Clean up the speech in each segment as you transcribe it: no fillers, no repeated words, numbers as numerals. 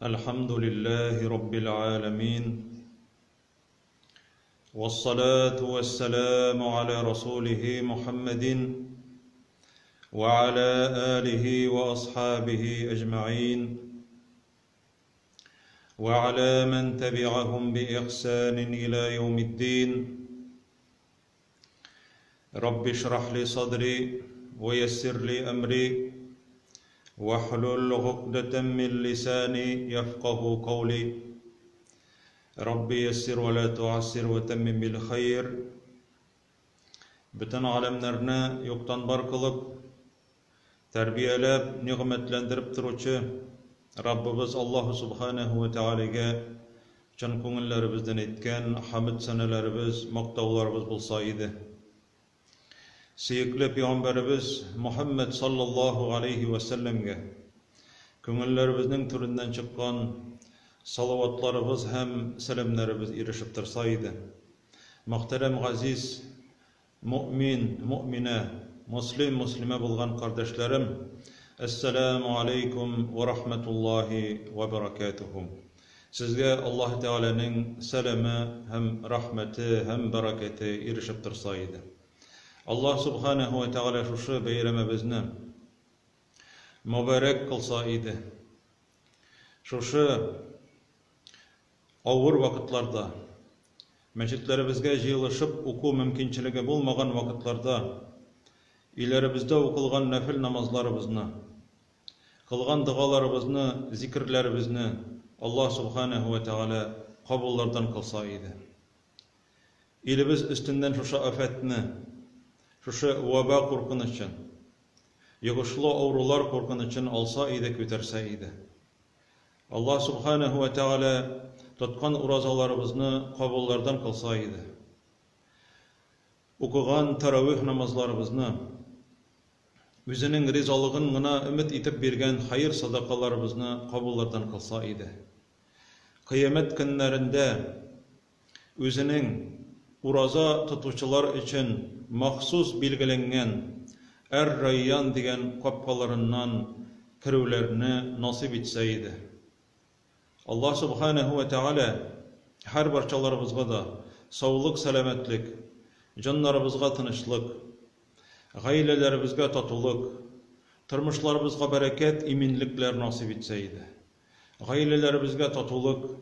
الحمد لله رب العالمين والصلاة والسلام على رسوله محمد وعلى آله وأصحابه أجمعين وعلى من تبعهم بإحسان إلى يوم الدين رب اشرح لي صدري ويسر لي أمري واحلل عقدة من لساني يفقه قولي ربي يسر ولا تعسر وتمم بالخير bütün alemlerine yoktan var kılıp terbiyelep nimetlendirip turuvchi Rabbimiz Allah subhanahu ve teala'ga cın ko'ngillerimizdan etken hamd sanalarimiz, maqtovlarimiz bo'lsa edi. Suyukli Peygamberimiz Muhammed sallallahu aleyhi ve sellem'ge ko'ngillerimizning turidan chiqqan salavatlarimiz hem selamlarimiz erişip tursa edi. Muhterem aziz mümin, mümine, muslim, muslime bulgan kardeşlerim, Esselamu aleykum ve rahmetullahi ve berekatuhu. Sizge Allah Teala'nın selamı hem rahmeti hem bereketi erişip tursa edi. Allah subhanahu ve teala şu bayramimizni mübarek kılsa idi. Şu ağır vakitlarda meçitlerimizge jığılışıp oku mümkünçiligi bulmagan vakitlarda ilerimizde okılgan nafil namazlarımızını, kılgan dualarımızını, zikirlerimizni Allah subhanahu ve teala kabullardan kılsa idi. İlimiz üstünden şu afetini, şu veba korkunuşun, yığışlı avrular korkunuşun alsa idi, köterse idi. Allah subhanahu ve teala tutkan urazalarımızını kabullardan kılsa idi. Okugan taravih namazlarımızını, özünün rizalığına ümit etip bergen hayır sadakalarımızını kabullardan kılsa idi. Kıyamet günlerinde özünün uraza tutuşular için mahsus bilgilengen Er-Rayyan degen kapkalarından kiruvlerini nasip etseydi. Allah subhanahu ve teala her barçalarımızga da sağlık, selametlik, canlarımızga tınışlık, gailelerimizge tatuluk, turmuşlarımızga bereket, iminlikler nasip etseydi. Gailelerimizge tatuluk,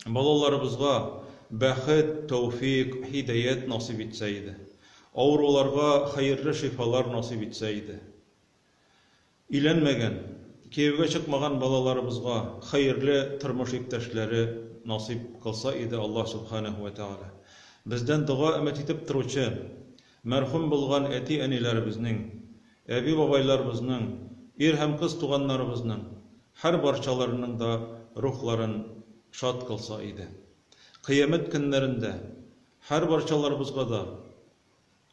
balalarımızga bəxit, tevfik, hidayet nasip etseydi. Avrularga hayırlı şifalar nasip etseydi. İlenmegen, kevge çıkmagan balalarımızga hayırlı turmuş iktişleri nasip kılsa idi Allah subhanahu ve teala. Bizden dua ümit etip turuvchi merhum bulgan eti enilerimizning, ebi babaylarımızning, er hem kız tuğanlarımızning her barçalarının da ruhların şad kılsa idi. Kıyamet günlerinde her barçalarımızga da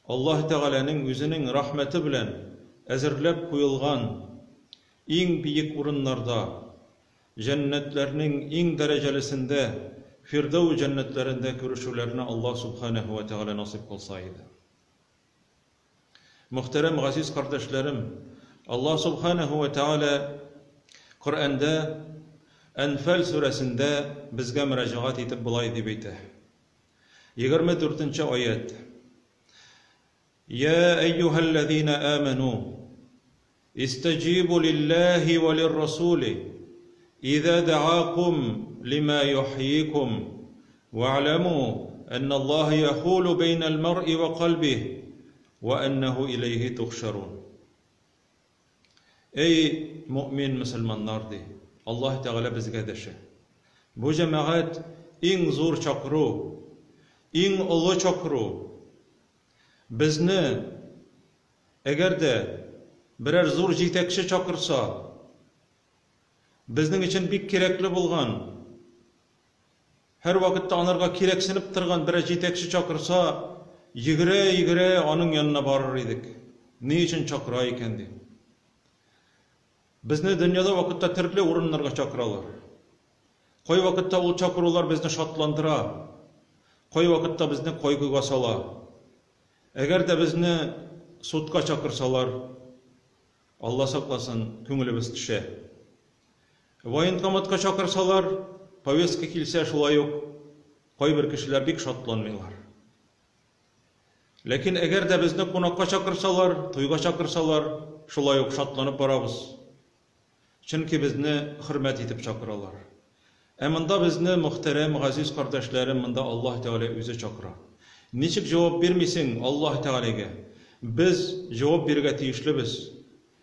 Allah Teala'nın özünün rahmeti bilen ezirlep koyulgan en büyük urunlarda cennetlerinin en derecelisinde Firdevs cennetlerinde görüşürlerini Allah subhanahu ve teala nasip kılsaydı. Muhterem aziz kardeşlerim, Allah subhanahu ve teala Kur'an'da Enfal suresinde bizge müracaat etip bulay deb aytdi. 24. ayet. Ya eyyuhellezine amenu istajibu lillahi ve lirrasuli idha da'akum lima yuhyikum wa'lamu anna Allah yahulu beynel mar'i ve kalbih ve ennehu ileyhi tuhşarun. Ey mümin Müslümanlar de, Allah Teala bizge deşe. Bu cemaat en zor çakru, en ulu çakru. Bizni eğer de birer zor jitekçi çakırsa, bizning için bir kerakli bulgan, her vakitte anarga kereksinip turgan bir jitekçi çakırsa, yigire onun yanına barır idik. Ne için çakıra ekendi? Bizni dünyada vakitte tirikli urunlarga çakıralar. Koy vakitte ol çakırular bizni şatlandıra. Koy vakitte bizni koyguga sala. Eğer de bizni sudga çakırsalar, Allah saklasın, köngülübüz tişe. Военкоматка чакырсалар, повестка килсә шулай ук кайбер кешеләр бик шатланмыйлар. Ләкин әгәр дә безне кунакка чакырсалар, туйга чакырсалар, шулай ук шатланып барабыз. Чөнки безне хөрмәт итеп чакыралар. Ә монда безне мөхтәрәм, газиз кардәшләрем, монда Аллаһ Тәгалә үзе чакыра. Ничек җавап бирмисең Аллаһ Тәгаләгә? Biz җавап бирергә тиешлебез.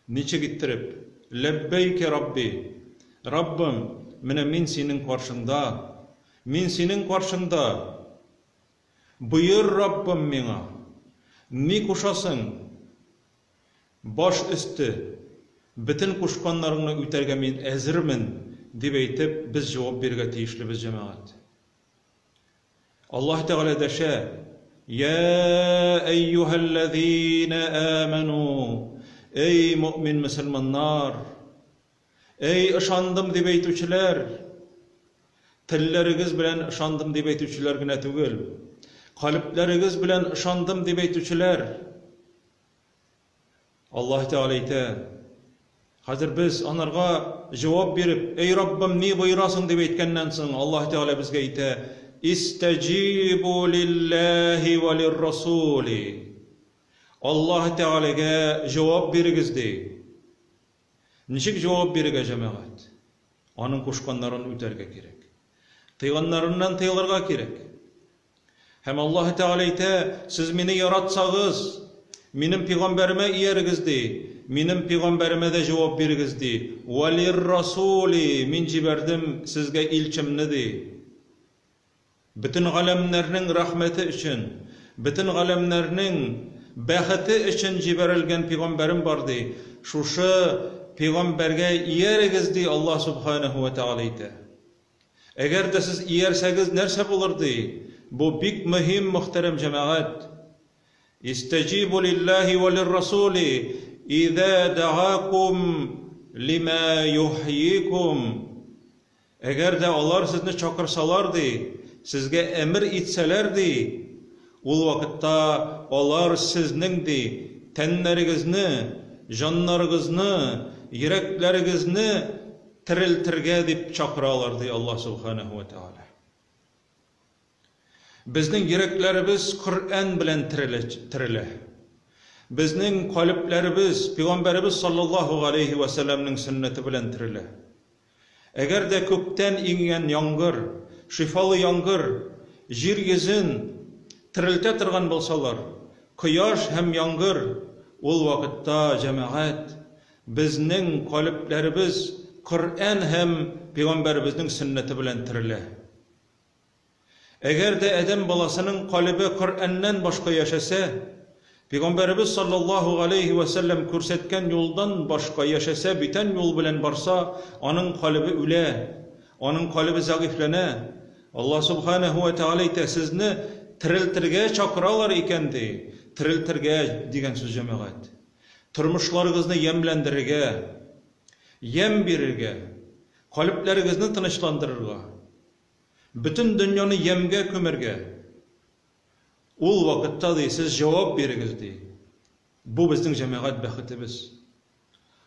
Ничек иттереп? Ләббәйкә Рабби. Раббым, менә мин синең каршыңда. Буйыр Раббым миңа. Ни кушасың? Баш өсте, бөтен кушканнарыңны үтәргә мин әзермен, дип әйтеп, без җавап бирергә тиешлебез, җәмәгать. Аллаһ Тәгалә дәшә: "Я әйюһәлләзина аману", эй мөмин мөселманнар, эй ышандым дип әйтүчеләр, телләрегез белән ышандым дип әйтүчеләр генә түгел, калпләрегез белән ышандым дип әйтүчеләр. Аллаһ Тәгалә әйтә: хәзер без анарга җавап биреп, эй Раббым, ни буйрасың дип әйткәннән соң, Аллаһ Тәгалә безгә әйтә: "Истаҗибу лиллаһи ва лир-расули". Аллаһ Тәгаләгә җавап бирегез ди. Ничек җавап бирергә, җәмәгать? Аның кушканнарын үтәргә кирәк. Тыйганнарыннан тыйлырга кирәк. Һәм Аллаһ Тәгалә әйтә: "Сез мине яратсагыз, минем пәйгамбәремә иярегез ди. Минем пәйгамбәремә дә җавап бирегез ди. Ва лир-расули, мин җибәрдем сезгә илчемне ди. Бөтен галәмнәрнең рәхмәте өчен, бөтен галәмнәрнең бәхете өчен җибәрелгән пәйгамбәрем бар ди. Шушы пәйгамбәргә иярегез ди", Аллаһ Субханаһу ва Тәгалә әйтә. Әгәр дә сез иярсәгез, нәрсә булыр ди? Бу бик мөһим, мөхтәрәм җәмәгать. Истаҗибу лиллаһи ва лир-расули иза даакум лима юхйикум. Әгәр дә алар сезне чакырсалар ди, сезгә әмер итсәләр ди, ул вакытта алар сезнең ди тәннәрегезне, җаннарыгызны, йөрәкләрегезне терелтергә дип чакыралар ди Аллаһ Субханаһу ва Тәгалә. Безнең йөрәкләребез Коръән белән терелә. Безнең калпләребез Пәйгамбәребез саллаллаһу алейхи ва салламның сөннәте белән терелә. Әгәр дә күктән иңгән яңгыр, шифалы яңгыр, җир йөзен терелтә торган булсалар, кояш һәм яңгыр, ул вакытта, җәмәгать, безнең калпләребез Коръән һәм Пәйгамбәребезнең сөннәте белән терелә. Әгәр дә адәм баласының калбы Коръәннән башка яшәсә, Пәйгамбәребез саллаллаһу алейхи ва саллям күрсәткән юлдан башка яшәсә, бүтән юл белән барса, аның калбы үлә, аның калбы зәгыйфләнә. Аллаһ Субханаһу ва Тәгалә әйтә: "Сезне терелтергә чакыралар икән ди." Терелтергә дигән сүз, җәмәгать. Тормышларыгызны ямьләндерергә, ям бирергә, калпләрегезне тынычландырырга, бүтән дөньяны ямгә күмәргә. Ул вакытта ди, сез җавап бирегез ди. Бу безнең җәмәгать бәхетебез.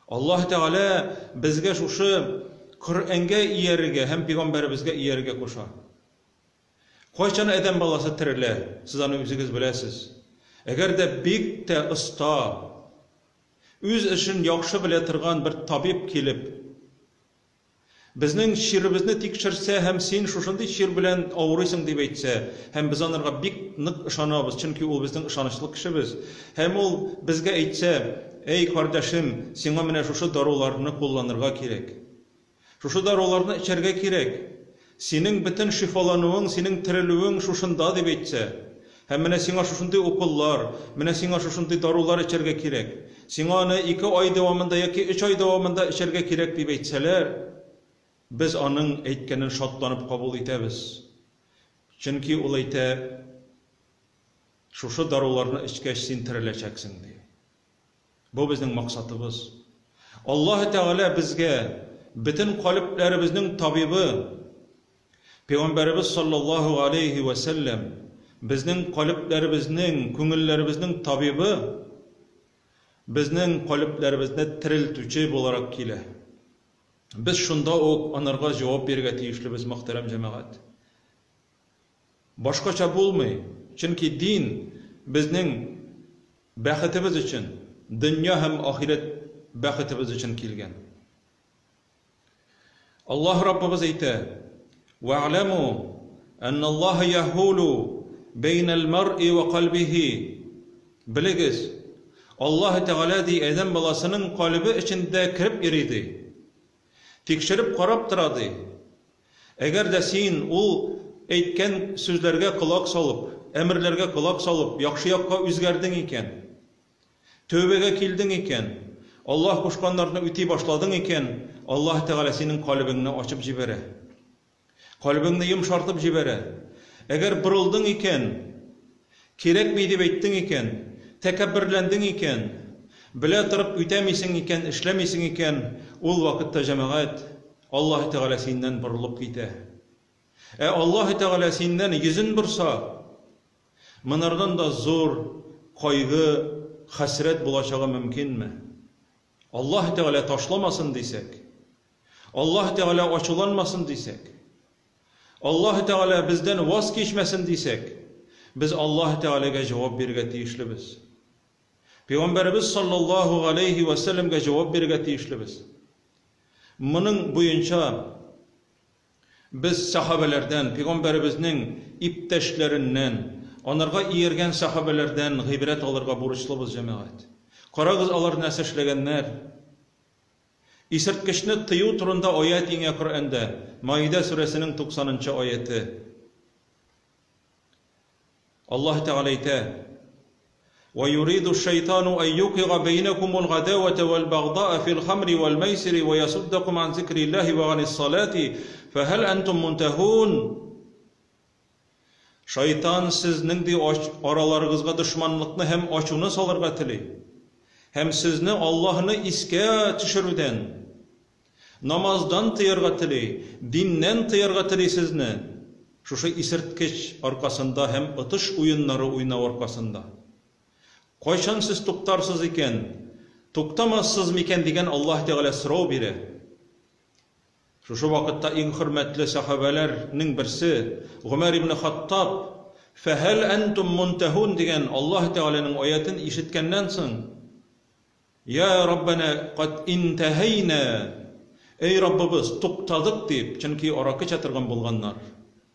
Аллаһ Тәгалә безгә шушы Коръәнгә иярергә һәм Пәйгамбәребезгә иярергә куша. Кайчан адәм баласы терелә, сез аны үзегез беләсез. Әгәр дә бик тә оста, үз эшен яхшы белә торган бер табиб килеп, безнең чиребезне тикшерсә һәм син шушындый чир белән авырыйсың дип әйтсә, һәм без анарга бик нык ышанабыз, чөнки ул безнең ышанычлы кешебез. Һәм ул безгә әйтсә: "Эй кардәшем, сиңа менә шушы даруларны кулланырга кирәк. Шушы даруларны эчәргә кирәк. Синең бөтен шифалануың, синең терелүең шушында" дип әйтсә, һәм менә сиңа шушындый укуллар, менә сиңа шушындый дарулар эчәргә кирәк. Сиңа аны 2 ай дәвамында яки 3 ай дәвамында эчәргә кирәк дип әйтсәләр, biz аның әйткәнен шатланып кабул итәбез. Чөнки ул әйтә: "Шушы даруларны эчкәч син тереләчәксең" ди. Бу безнең максатыбыз. Аллаһ Тәгалә безгә бөтен калпләребезнең табибы, Пәйгамбәребез саллаллаһу алейхи ва саллям, безнең калпләребезнең, күңелләребезнең табибы, безнең калпләребезне терелтүче буларак килә. Biz şunda o anarga cevap berge tiyişlibіз muhterem cemaat. Başkaça bulmay. Çünkü din bizning baxtimiz için, dünya hem ahiret baxtimiz için kelgan. Allah Rabbimiz aytadi: "Wa'lamu anna Allah yahulu beynel mar'i ve qalbihi." Biligiz, Allah Teala di adam balasının kalbi içinde kirip giridi. Tekşirip qarab turadi. Eğer de sen ul aytgan sözlerge kulak salıp, emirlerge kulak salıp, yaxşı yakka özgerdin iken, tövbege kildin iken, Allah koşkanlarını üti başladın iken, Allah Teala senin kalbini açıp jibere. Kalbini yumşartıp jibere. Eğer bırıldın iken, kerek mi dep aytdın iken, tekebbürlendin iken, bile turib ütemeysin iken, işlemeysin iken, ol vakitte cemaat Allah Teala senden bırılıp gite. Allah Teala senden yüzün bursa, mınardan da zor, kaygı, hasret bulaşağı mümkün mü? Allah Teala taşlamasın desek, Allah Teala açılanmasın desek, Allah Teala bizden vaz geçmesin desek, biz Allah Teala'ya cevap berge tiyişlibiz. Peygamberimiz sallallahu aleyhi ve sellem'e cevap berge tiyişlibiz. Bunun boyunca biz sahabelerden, Peygamberimizin ipteşlerinden, onlarga iyergen sahabelerden gıybret alırga burçlubuz cemaat. Qaragız alar näse işlegenler. İsirtkeşni tiyu turunda ayet inge Kur'an'da, Maide suresinin 90. ayeti. Allah Teala aytadi: وَيُرِيدُ الشَّيْطَانُ أَنْ يُوقِعَ بَيْنَكُمُ الْعَدَاوَةَ وَالْبَغْضَاءَ فِي الْخَمْرِ وَالْمَيْسِرِ وَيَصُدَّكُمْ عَنْ ذِكْرِ اللَّهِ وَعَنِ الصَّلَاةِ فَهَلْ أَنْتُمْ مُنْتَهُونَ. Şeytan sizning aralarınızga düşmanlıkны hem açuunu salırga tili, hem sizni Allah'ını iske tüşürüden, namazdan tıyarga tili, dinden tıyarga tili sizni, şuşu isirtkeç arkasında hem ıtış oyunları oyna arkasında. Koyşan siz tuktarsız iken, tuktamazsız miken degen Allah Teala sırau biri. Şuşu vakitta en hürmetli sahabelerinin birisi, Ömer ibn Hattab, "Fehel entum muntehun" degen Allah Teala'nın ayetini işitkenden soň, "Ya Rabbena qad intehayna." Ey Rabbimiz, tuktadık deyip, çünkü arakı çatırgan bolganlar.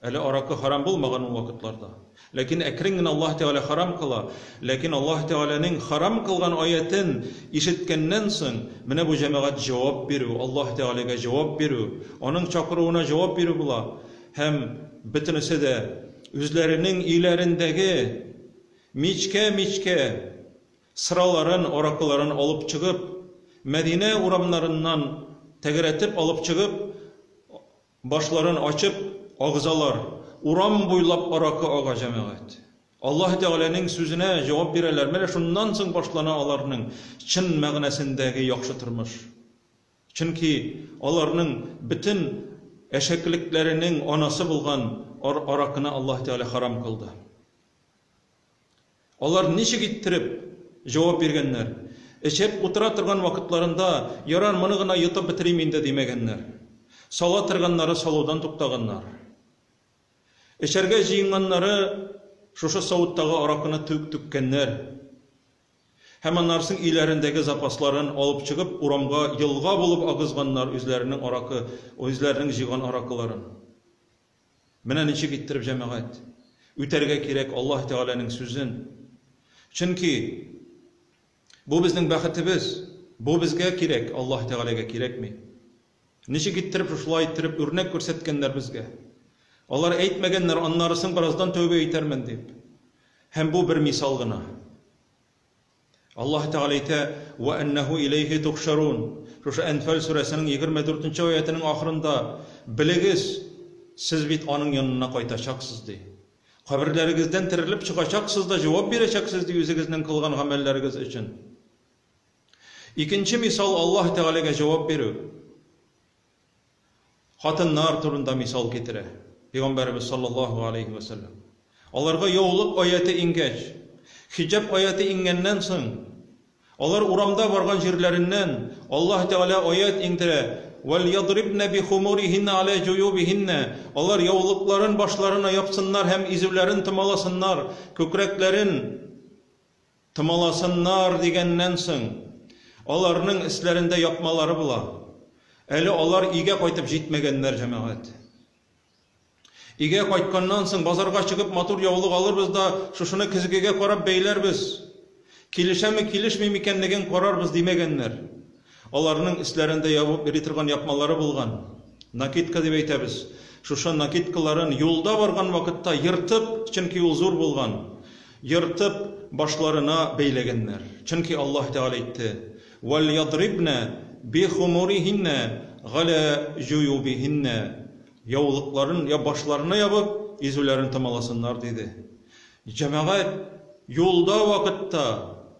Ele arakı haram bulmagan o vakitlarda. Lakin ekringin Allah Teala haram kıla. Lakin Allah Teala'nın haram kılgan ayetin işitkenden soň, mene bu cemaat cevap beriyor. Allah Teala'ya cevap beriyor. Onun çakırığına cevap beriyor bula. Hem bitinisi de üzlerinin ilerindeki miçke sıraların, orakıların alıp çıkıp, Medine uramlarından tegeretip alıp çıkıp, başlarını açıp, ağzalar, uram boylap arakı ağa cemaat. Allah Teala'nın sözüne cevap verirler. Mene şundan soň başlana alarının çın məğnesindäki yaxşı turmuş. Çünki alarının bütün eşekliklerinin anası bulgan arakını Allah Teala haram kıldı. Onlar niçe gittirip cevap bergenler? Eşep otura turgan vakitlarında yaran mını gına yutup bitireyim de demegenler. Sala turganları saludan tuktaganlar. Eşerge jiyinganları şuşu savuttağı arakını tükkenler. Hemen narsın ilerindeki zapasların alıp çıkıp uramga yılga bulup agızganlar özlerinin arakı, özlerinin jigan arakıların. Mene niçe gittirip cemaat? Üterge kerek Allah Teala'nın sözün. Çünkü bu bizning baxtimiz, bu bizge kerek, Allah Teala'ga kerekmi? Niçe gittirip şuşulay ettirip örnek görsetkenler bizge? Onlar aytmaganlar, anlarısın birazdan tövbe eytermen deyip. Hem bu bir misal gına. Allah Teala aytadi: "Ve ennehu ileyhi tuhşarun." Şu Enfal suresinin 24. ayetinin ahırında biligiz, siz bit onun yanına qaytaşaksız dey. Kabirleringizden tirilip çıkacaksız da cevap bereceksiniz dey özüňizden kılgan amelleriniz için. İkinci misal Allah Teala'ya cevap veriyor. Hatınlar turunda misal getire. Peygamberimiz sallallahu aleyhi ve sellem. Onlarga yoğuluk ayeti ingeç. Hicab ayeti ingenden soň, onlar uramda vargan jirlerinden Allah Teala ayet indire. وَلْيَضْرِبْنَ بِخُمُورِهِنَّ عَلَى جُيُوبِهِنَّ Onlar yavulukların başlarına yapsınlar, hem izivlerin tımalasınlar, kökreklerin tımalasınlar degenden soň olarning islerinde yapmaları bula. Eli olar iýge qaytyp jitmegenler jemaat. İge qaytkandan soň bazarga çykyp motor yavuluk alırбыз da şuşuny kizigige qarap beýlerbiz. Kilişemi kilişmeymi ekenligin qararбыз demegenler. Olarning islerinde yapıp biritirgan yapmaları bulgan. Nakitka dep aýtabyz. Şuşa nakitkalaryň yolda bargan wagtda yırtıp, çünki ol zor bolgan. Yırtıp başlarına beýlegenler. Çünki Allah Teala aýtdy: "Wal yadribna bi khumurihinna ala juyubihinna." Yavulukların ya başlarına yapıp izlerini tamalasınlar dedi. Cemaat yolda wagtda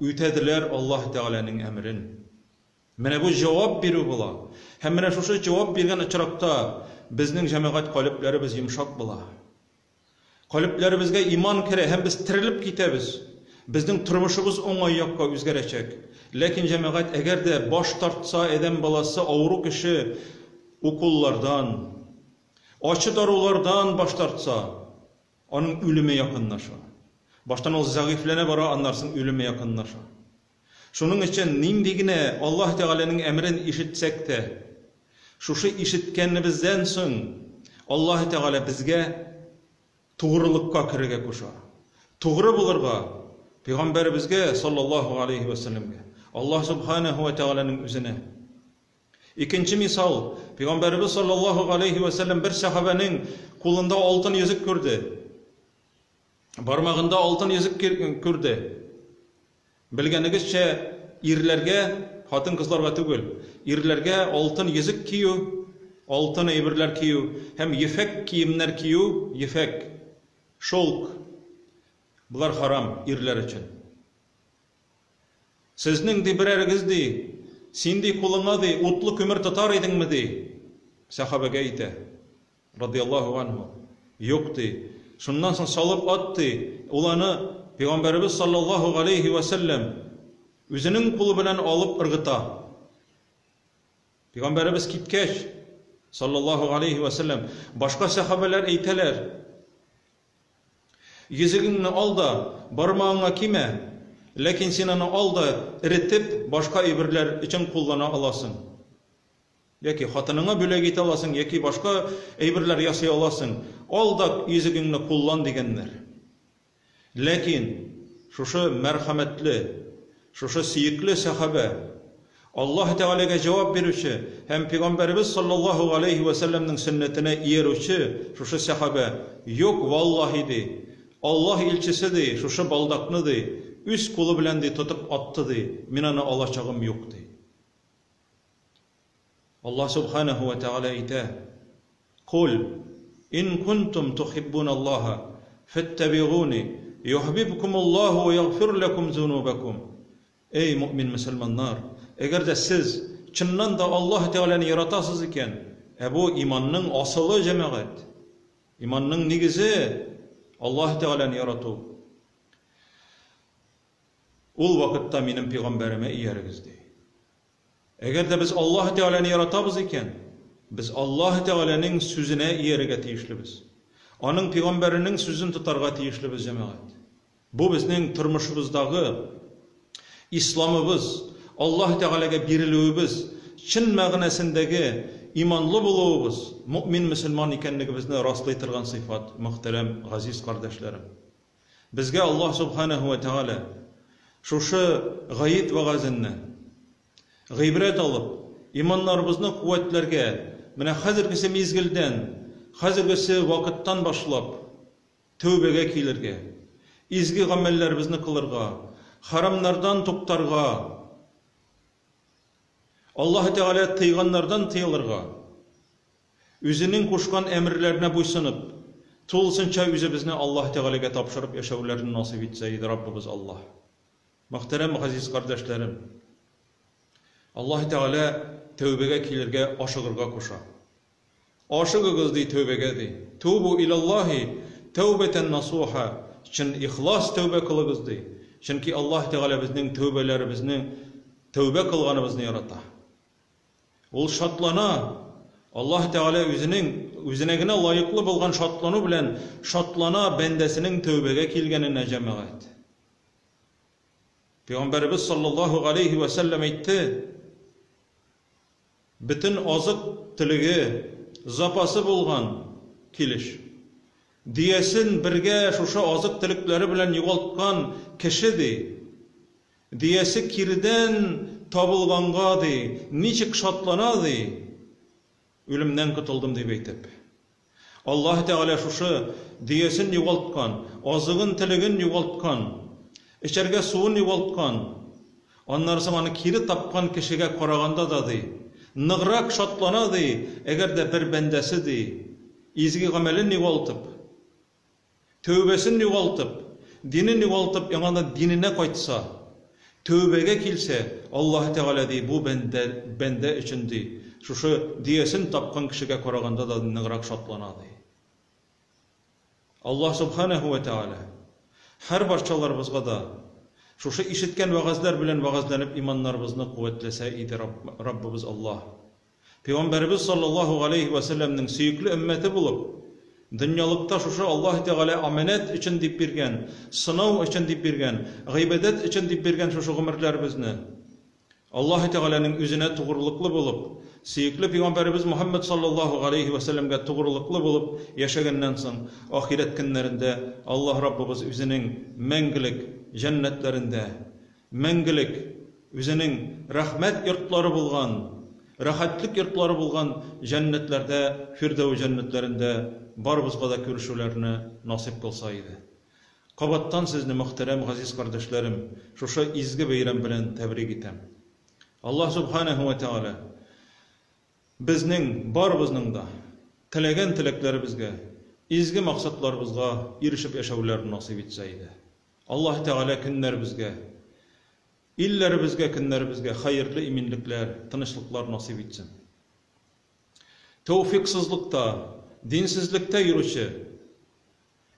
ütediler Allah Teala'nın emrin. Mene bu cevap biri bula. Hem mene şuşu cevap bergen açrakta bizning cemaat kalplerimiz yumşak bula. Kalplerimizge iman kere, hem biz tirilip gitemiz. Bizning turmuşumuz oňay ýakka özgerecek. Lekin cemaat eger de baş tartsa eden balası awru kişi ukullardan, açı darulardan baş tartsa, onun ölüme yakınlaşa. Baştan o zayıflene bara anlarsın, ölüme yakınlaşa. Şunun için nimdigine Allah Teala'nın emrini işitsek de, şuşu işitkenimizden soň Allah Teala bizge tuğrulukka kirige koşa. Tuğru bulurga, Peygamberimizge sallallahu aleyhi ve sellemge, Allah subhanahu ve Teala'nın üzerine. İkinci misal, Peygamberimiz sallallahu aleyhi ve sellem bir sahabenin kulunda altın yüzük gördü. Barmağında altın yüzük gördü. Bilgenigizçe irlerge, hatın kızlarga tügül, irlerge altın yüzük kiyu, altın eybirler kiyu, hem yefek kiyimler kiyu, yefek, şolk. Bular haram irler için. Sizning de birerigizdi, sindi kuluna de utlu kömür tutar edinmi de? Sahabege aýtdy, radiyallahu anhu. Yok de. Şundan soň salıp atdy. Ulany Peygamberimiz sallallahu aleyhi ve sellem özünün kulu bilen alıp ırgıta. Peygamberimiz kitkeş sallallahu aleyhi ve sellem başka sahabeler aýteler: "Yüzügini al da barmağına kime? Lekin sen onu al da eritip başka ibirler için kullana alasın. Yaki hatınına bölek ete alasın, yaki başka ibirler yasay alasın. Al da yüzügini kullan" degenler. Lekin şuşu merhametli, şuşu siyikli sahabe Allah Teala'ga cevap berişi, hem Peygamberimiz sallallahu aleyhi ve sellem'nin sünnetine iyerişi şuşu sahabe yok vallahi de, Allah ilçisi de, şuşu baldakны de, üç kulu bilen de tutup attı de, min onu alacağım yok de. Allah subhanahu ve Teala aýtdy: "Kul in kuntum tuhibbunallaha fattabi'uni yuhibbukumullahu ve yaghfir lekum zunubakum." Ey mümin müslümanlar, eger de siz çyndan da Allah Teala'ny yaratasız iken, bu imanның asyly jemaat, imanның nigizi Allah Teala'ny yaratu. Ol wagtda menin peygamberime iyerigizdi. Eger de biz Allah Teala'ny yaratabız iken, biz Allah Teala'nın sözüne iyerige tiýişlibiz. Onun peygamberinin sözün tutarga tiýişlibiz jemaat. Bu bizning turmuşymyzdagy İslamımız, Allah Teala'ga berilibimiz, çyn magnesindagi imanlı bolubuz, mümin müslüman ekenligimizni rastlaytırgan sıfat, muhterem, aziz kardeşlerim. Bizge Allah subhanahu ve Teala şuşu gayet vagazyny gıybret alıp, imanlarımızны kuvvetlerge, mine hazırgisi mezgilden, hazırgisi vakittan başlap, tövbege kilirge, izgi gamellerimizni kılırga, haramlardan tuktarga, Allah Teala tıyganlardan tıyılırga, özünün koşkan emirlerine buysunup, tulsınça özü bizni Allah Teala'ga tapşırıp yaşavlarını nasip etseydi Rabbimiz Allah. Muhterem aziz kardeşlerim, Allah Teala tövbege kilirge aşıgırga koşa. Aşıgıgız di tövbege di. Tubu ilallahi tövbeten nasuha. Çin ihlas tövbe kılığız di. Çünki Allah Teala bizning tövbelerimizni, tövbe kılganımızını yarata. Ул шатлана. Аллаһ Тәгалә үзенә генә лайыклы булган шатлану белән шатлана бәндәсенең тәүбәгә килгәненә җәмәгать. Пәйгамбәрбез саллаллаһу алейхи ва саллям әйтте: Bütün azık tülüge zapası bulgan kiliş. Diyesin birge şuşa azık tülükleri bilen yuvaltkan kişidi. Diyesi kirden tabılganga di. Niçik şatlana di. Ölümden kutuldım deyip eytip. Allah Teala şuşa diyesin yuvaltkan, azığın tülügün yuvaltkan, içerge suun yuvaltkan, onlar zamanı kiri tapkan kişiге karaganda da di. Nıgrak şatlana di, eğer de bir bendesi di, izgi gamelini yuvaltıp, tövbesini yuvaltıp, dinini yuvaltıp, yanında dinine kaytsa, tövbege kilse, Allah Teala di, bu bende için di, şu diyesin tapkan kişiге karaganda da nıgrak şatlana di. Allah Subhanahu ve Teala, her barçalarımızga da, şuşa işitken vaazlar bilen vaazlanıp imanlarımızı kuvvetlese idi Rabbimiz Allah. Peygamberimiz sallallahu aleyhi ve sellem'nin süyüklü ümmeti bulup, dünyalıkta şuşa Allah Teala amenet için deyip birgen, sınav için deyip birgen, gıybedet için deyip birgen şuşa ömürlerimizni, Allah Teala'nın üzüne tuğurluklu bulup, süyüklü Peygamberimiz Muhammed sallallahu aleyhi ve sellem'ge tuğurluklu bulup yaşagandan soň ahiret günlerinde Allah Rabbimiz üzünün mengilik cennetlerinde, mengilik üzünün rahmet yurtları bulgan, rahatlık yurtları bulgan cennetlerde, Firdevs cennetlerinde barbızga da görüşülerini nasip kılsaydı. Qabattan sizni muhterem aziz kardeşlerim, şuşa izgi beyram bilen tebrik etem. Allah Subhanahu ve Teala bizning barbızning da tilegen tileklerimizge, izgi maksatlarımızga erişip yaşawlaryny nasip etseydi. Allah Teala günlerimizge, illerimizge, günlerimizge hayırlı iminlikler, tınışlıklar nasip etsin. Tevfiksizlikte, dinsizlikte yürüyüşü,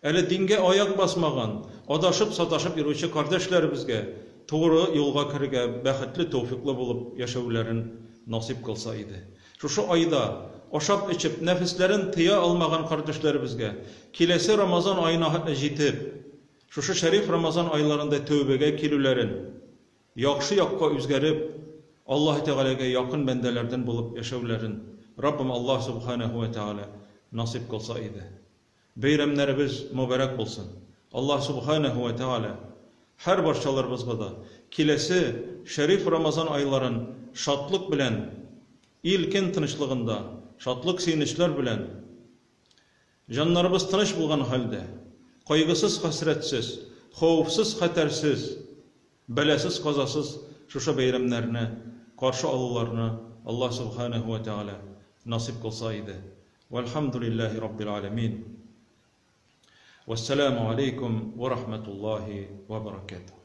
eli dinge ayak basmagan, adaşıp sataşıp yürüyüşü kardeşlerimizge, doğru yolga kirge, baxetli tevfikli bulup yaşawlaryny nasip kılsaydı. Şu ayda oşap içip nefislerin tıya almagan kardeşlerimizge, kilesi Ramazan ayına jitip, şu şerif Ramazan aylarında tövbege kilülerin, yakşı yakka üzgerip, Allah Teala'ya yakın bendelerden bulup yaşawlaryny Rabbim Allah Subhanahu ve Teala nasip kılsaydı. Beyramlarımız mübarek olsun. Allah Subhanahu ve Teala her barçalarımızga da kilesi şerif Ramazan ayların şatlık bilen, ilkin tınışlığında, şatlık sevinçler bilen, canlarımız tınış bulgan halde, kaygısız, hasretsiz, xawfsiz, xatarsiz, belesiz, kazasız şuşa beyramlarını, karşı alılarını Allah Subhanahu ve Teala nasip kılsaydı. Velhamdülillahi Rabbil alemin. Vesselamu aleykum ve rahmetullahi ve berekatuhu.